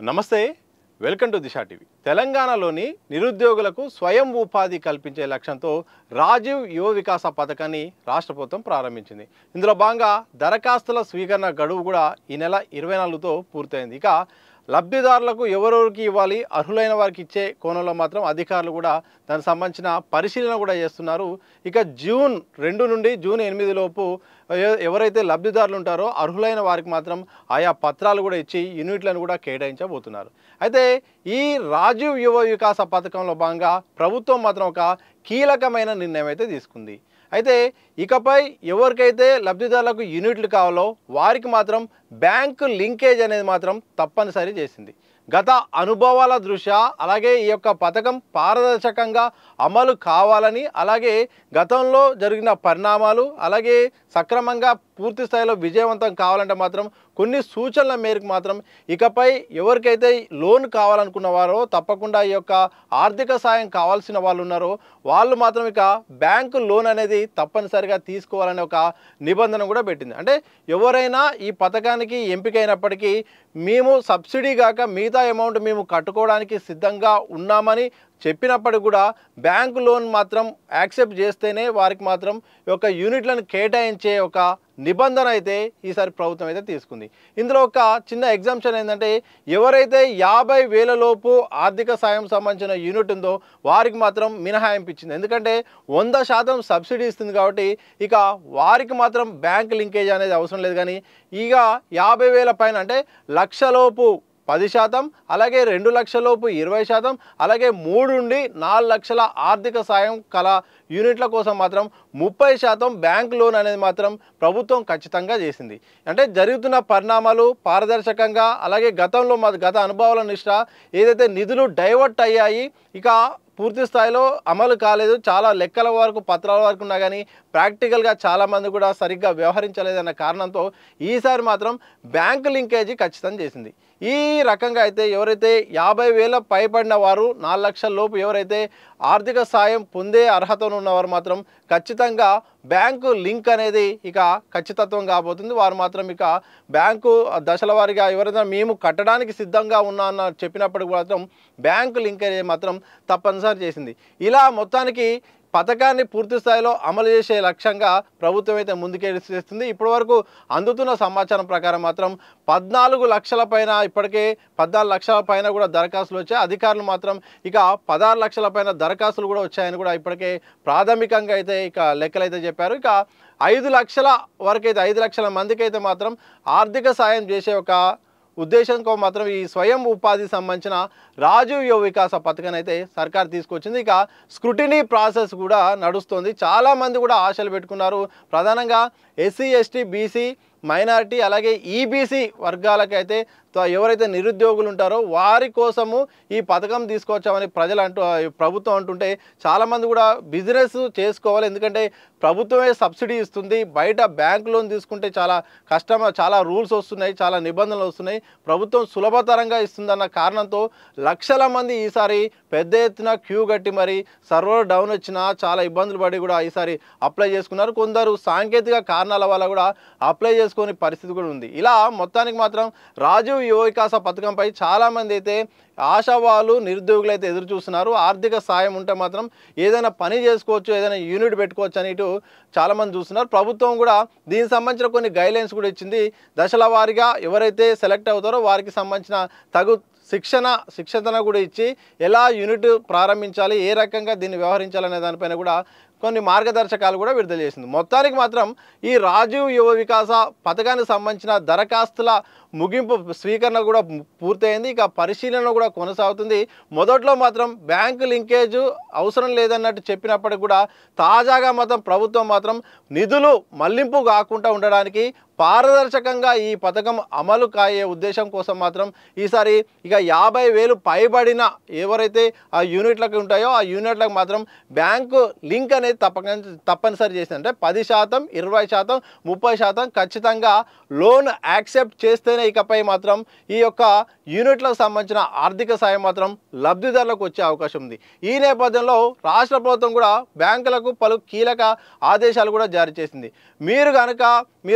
నమస్తే, welcome to Disha TV. తెలంగాణలోని నిరుద్యోగులకు స్వయం ఉపాధి కల్పించే లక్ష్యంతో రాజీవ్ యువ వికాస పథకాన్ని రాష్ట్ర ప్రభుత్వం ప్రారంభించింది. ఇందులో భాగంగా దరఖాస్తుల స్వీకరణ గడువు కూడా ఈ నెల 24తో పూర్తయింది. ఇక లబ్ధిదారులకు ఎవరెవరికి ఇవ్వాలి, అర్హులైన వారికి ఇచ్చే కోణంలో మాత్రం అధికారులు కూడా దానికి సంబంధించిన పరిశీలన కూడా చేస్తున్నారు. ఇక జూన్ 2 నుండి జూన్ 8 లోపు ఎవరైతే లబ్ధిదారులు ఉంటారో అర్హులైన వారికి మాత్రం ఆయా పత్రాలు కూడా ఇచ్చి యూనిట్లను కూడా కేటాయించబోతున్నారు. అయితే ఈ రాజీవ్ యువ వికాస పథకంలో భాగంగా ప్రభుత్వం మాత్రం ఒక కీలకమైన నిర్ణయం అయితే తీసుకుంది. అయితే ఇకపై ఎవరికైతే లబ్ధిదారులకు యూనిట్లు కావాలో వారికి మాత్రం బ్యాంకు లింకేజ్ అనేది మాత్రం తప్పనిసరి చేసింది. గత అనుభవాల దృష్ట్యా అలాగే ఈ యొక్క పథకం పారదర్శకంగా అమలు కావాలని, అలాగే గతంలో జరిగిన పరిణామాలు అలాగే సక్రమంగా పూర్తి స్థాయిలో విజయవంతం కావాలంటే మాత్రం కొన్ని సూచనల మేరకు మాత్రం ఇకపై ఎవరికైతే లోన్ కావాలనుకున్న వారో తప్పకుండా ఈ యొక్క ఆర్థిక సాయం కావాల్సిన వాళ్ళు ఉన్నారో వాళ్ళు మాత్రం ఇక బ్యాంకు లోన్ అనేది తప్పనిసరిగా తీసుకోవాలనే ఒక నిబంధన కూడా పెట్టింది. అంటే ఎవరైనా ఈ పథకానికి ఎంపికైనప్పటికీ మేము సబ్సిడీ కాక మిగతా అమౌంట్ మేము కట్టుకోవడానికి సిద్ధంగా ఉన్నామని చెప్పినప్పటికి కూడా బ్యాంకు లోన్ మాత్రం యాక్సెప్ట్ చేస్తేనే వారికి మాత్రం ఈ యొక్క యూనిట్లను కేటాయించే ఒక నిబంధన అయితే ఈసారి ప్రభుత్వం అయితే తీసుకుంది. ఇందులో ఒక చిన్న ఎగ్జామ్షన్ ఏంటంటే ఎవరైతే 50,000 లోపు ఆర్థిక సాయం సంబంధించిన యూనిట్ ఉందో వారికి మాత్రం మినహాయింపు ఇచ్చింది. ఎందుకంటే 100% సబ్సిడీ ఇస్తుంది కాబట్టి ఇక వారికి మాత్రం బ్యాంక్ లింకేజ్ అనేది అవసరం లేదు. కానీ ఇక 50,000 పైన అంటే లక్షలోపు 10%, అలాగే 2 లక్షలలోపు 20%, అలాగే 3 నుండి 4 లక్షల ఆర్థిక సాయం కల యూనిట్ల కోసం మాత్రం 30% బ్యాంక్ లోన్ అనేది మాత్రం ప్రభుత్వం ఖచ్చితంగా చేసింది. అంటే జరుగుతున్న పరిణామాలు పారదర్శకంగా అలాగే గత అనుభవాల నిష్ట ఏదైతే నిధులు డైవర్ట్ అయ్యాయి ఇక పూర్తి స్థాయిలో అమలు కాలేదు, చాలా లెక్కల వరకు పత్రాల వరకు ఉన్నా కానీ ప్రాక్టికల్గా చాలామంది కూడా సరిగ్గా వ్యవహరించలేదన్న కారణంతో ఈసారి మాత్రం బ్యాంకు లింకేజీ ఖచ్చితంగా చేసింది. ఈ రకంగా అయితే ఎవరైతే 50,000 పైబడిన వారు 4 లక్షల లోపు ఎవరైతే ఆర్థిక సాయం పొందే అర్హతను ఉన్నవారు మాత్రం ఖచ్చితంగా బ్యాంకు లింక్ అనేది ఇక ఖచ్చితత్వం కాబోతుంది. వారు మాత్రం ఇక బ్యాంకు దశల వారీగా ఎవరైనా మేము కట్టడానికి సిద్ధంగా ఉన్నామన్న చెప్పినప్పటికి మాత్రం బ్యాంకు లింక్ అనేది మాత్రం తప్పనిసరి చేసింది. ఇలా మొత్తానికి పథకాన్ని పూర్తి స్థాయిలో అమలు చేసే లక్ష్యంగా ప్రభుత్వం అయితే ముందుకేస్తుంది. ఇప్పటి వరకు అందుతున్న సమాచారం ప్రకారం మాత్రం 14 లక్షల పైన ఇప్పటికే 14 లక్షల పైన కూడా దరఖాస్తులు వచ్చాయి. అధికారులు మాత్రం ఇక 16 లక్షల పైన దరఖాస్తులు కూడా వచ్చాయని కూడా ఇప్పటికే ప్రాథమికంగా అయితే ఇక లెక్కలైతే చెప్పారు. ఇక 5 లక్షల వరకైతే 5 లక్షల మందికి అయితే మాత్రం ఆర్థిక సాయం చేసే ఒక ఉద్దేశంతో మాత్రం ఈ స్వయం ఉపాధి సంబంధించిన రాజీవ్ యువ వికాస పథకాన్ని అయితే సర్కార్ తీసుకొచ్చింది. ఇక స్క్రూటినీ ప్రాసెస్ కూడా నడుస్తుంది. చాలామంది కూడా ఆశలు పెట్టుకున్నారు. ప్రధానంగా ఎస్సీ, ఎస్టీ, బీసీ, మైనారిటీ అలాగే ఈబీసీ వర్గాలకైతే ఎవరైతే నిరుద్యోగులు ఉంటారో వారి కోసము ఈ పథకం తీసుకొచ్చామని ప్రభుత్వం అంటుంటే చాలామంది కూడా బిజినెస్ చేసుకోవాలి. ఎందుకంటే ప్రభుత్వమే సబ్సిడీ ఇస్తుంది, బయట బ్యాంక్ లోన్ తీసుకుంటే చాలా రూల్స్ వస్తున్నాయి, చాలా నిబంధనలు వస్తున్నాయి, ప్రభుత్వం సులభతరంగా ఇస్తుందన్న కారణంతో లక్షల మంది ఈసారి పెద్ద ఎత్తున క్యూ కట్టి మరి సర్వర్ డౌన్ వచ్చినా చాలా ఇబ్బందులు పడి కూడా ఈసారి అప్లై చేసుకున్నారు. కొందరు సాంకేతిక కారణాల వల్ల కూడా అప్లై చేసుకునే పరిస్థితి కూడా ఉంది. ఇలా మొత్తానికి మాత్రం రాజీవ్ యువ వికాస పథకంపై చాలామంది అయితే ఆశావాళ్ళు నిరుద్యోగులు అయితే ఎదురు చూస్తున్నారు. ఆర్థిక సాయం ఉంటే మాత్రం ఏదైనా పని చేసుకోవచ్చు, ఏదైనా యూనిట్ పెట్టుకోవచ్చు అని ఇటు చాలామంది చూస్తున్నారు. ప్రభుత్వం కూడా దీనికి సంబంధించిన కొన్ని గైడ్లైన్స్ కూడా ఇచ్చింది. దశల వారీగా ఎవరైతే సెలెక్ట్ అవుతారో వారికి సంబంధించిన తగు శిక్షణ కూడా ఇచ్చి ఎలా యూనిట్ ప్రారంభించాలి, ఏ రకంగా దీన్ని వ్యవహరించాలనే దానిపైన కూడా కొన్ని మార్గదర్శకాలు కూడా విడుదల చేసింది. మొత్తానికి మాత్రం ఈ రాజీవ్ యువ వికాస పథకానికి సంబంధించిన దరఖాస్తుల ముగింపు స్వీకరణ కూడా పూర్తయింది. ఇక పరిశీలన కూడా కొనసాగుతుంది. మొదట్లో మాత్రం బ్యాంకు లింకేజ్ అవసరం లేదన్నట్టు చెప్పినప్పటికి కూడా తాజాగా మాత్రం ప్రభుత్వం మాత్రం నిధులు మళ్లింపు కాకుండా ఉండడానికి పారదర్శకంగా ఈ పథకం అమలు కాయే ఉద్దేశం కోసం మాత్రం ఈసారి ఇక 50,000 పైబడిన ఎవరైతే ఆ యూనిట్లకు ఉంటాయో ఆ యూనిట్లకు మాత్రం బ్యాంకు లింక్ అనేది తప్పనిసరి చేసింది. అంటే 10%, 20%, 30% ఖచ్చితంగా లోన్ యాక్సెప్ట్ చేస్తేనే చేస్తేనే ఇకపై మాత్రం ఈ యొక్క యూనిట్లకు సంబంధించిన ఆర్థిక సాయం మాత్రం లబ్ధిదారులకు వచ్చే అవకాశం ఉంది. ఈ నేపథ్యంలో రాష్ట్ర ప్రభుత్వం కూడా బ్యాంకులకు పలు కీలక ఆదేశాలు కూడా జారీ చేసింది. మీరు కనుక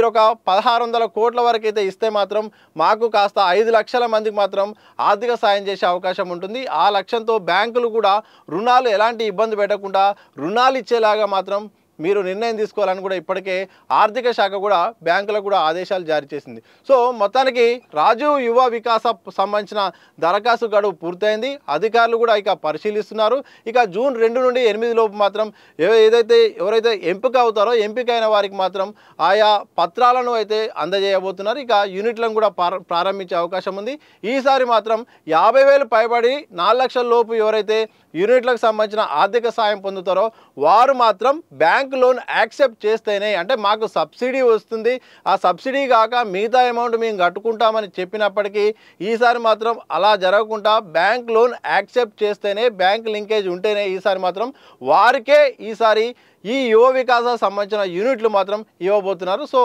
ఒక 1600 కోట్ల వరకు అయితే ఇస్తే మాత్రం మాకు కాస్త 5 లక్షల మందికి మాత్రం ఆర్థిక సాయం చేసే అవకాశం ఉంటుంది. ఆ లక్ష్యంతో బ్యాంకులు కూడా రుణాలు ఎలాంటి ఇబ్బంది పెట్టకుండా రుణాలు ఇచ్చేలాగా మాత్రం మీరు నిర్ణయం తీసుకోవాలని కూడా ఇప్పటికే ఆర్థిక శాఖ కూడా బ్యాంకులకు కూడా ఆదేశాలు జారీ చేసింది. సో మొత్తానికి రాజీవ్ యువ వికాస సంబంధించిన దరఖాస్తు గడువు పూర్తయింది. అధికారులు కూడా ఇక పరిశీలిస్తున్నారు. ఇక జూన్ 2 నుండి 8 లోపు మాత్రం ఎవరైతే ఎంపిక అవుతారో ఎంపికైన వారికి మాత్రం ఆయా పత్రాలను అయితే అందజేయబోతున్నారు. ఇక యూనిట్లను కూడా ప్రారంభించే అవకాశం ఉంది. ఈసారి మాత్రం 50,000 పైబడి 4 లక్షల లోపు ఎవరైతే యూనిట్లకు సంబంధించిన ఆర్థిక సాయం పొందుతారో వారు మాత్రం బ్యాంక్ లోన్ యాక్సెప్ట్ చేస్తేనే, అంటే మాకు సబ్సిడీ వస్తుంది, ఆ సబ్సిడీ కాక మిగతా అమౌంట్ మేము కట్టుకుంటామని చెప్పినప్పటికీ ఈసారి మాత్రం అలా జరగకుండా బ్యాంక్ లోన్ యాక్సెప్ట్ చేస్తేనే, బ్యాంక్ లింకేజ్ ఉంటేనే ఈసారి మాత్రం వారికే ఈసారి ఈ యువ వికాస సంబంధించిన యూనిట్లు మాత్రం ఇవ్వబోతున్నారు. సో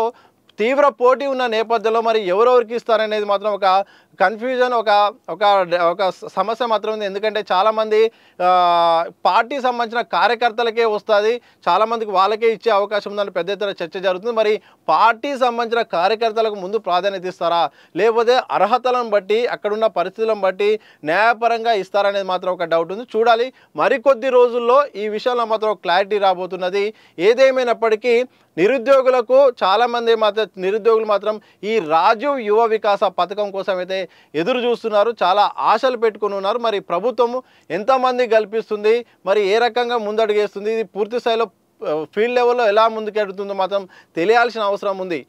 తీవ్ర పోటీ ఉన్న నేపథ్యంలో మరి ఎవరెవరికి ఇస్తారనేది మాత్రం ఒక కన్ఫ్యూజన్, ఒక సమస్య మాత్రం ఉంది. ఎందుకంటే చాలామంది పార్టీ సంబంధించిన కార్యకర్తలకే వస్తుంది, చాలామందికి వాళ్ళకే ఇచ్చే అవకాశం ఉందని పెద్ద ఎత్తున చర్చ జరుగుతుంది. మరి పార్టీ సంబంధించిన కార్యకర్తలకు ముందు ప్రాధాన్యత ఇస్తారా, లేకపోతే అర్హతలను బట్టి అక్కడున్న పరిస్థితులను బట్టి న్యాయపరంగా ఇస్తారనేది మాత్రం ఒక డౌట్ ఉంది. చూడాలి. మరికొద్ది రోజుల్లో ఈ విషయంలో మాత్రం క్లారిటీ రాబోతున్నది. ఏదేమైనప్పటికీ నిరుద్యోగులకు నిరుద్యోగులు మాత్రం ఈ రాజీవ్ యువ వికాస పథకం కోసం అయితే ఎదురు చూస్తున్నారు, చాలా ఆశలు పెట్టుకుని ఉన్నారు. మరి ప్రభుత్వము ఎంతమంది కల్పిస్తుంది, మరి ఏ రకంగా ముందడుగేస్తుంది, ఇది పూర్తి స్థాయిలో ఫీల్డ్ లెవెల్లో ఎలా ముందుకెడుతుందో మాత్రం తెలియాల్సిన అవసరం ఉంది.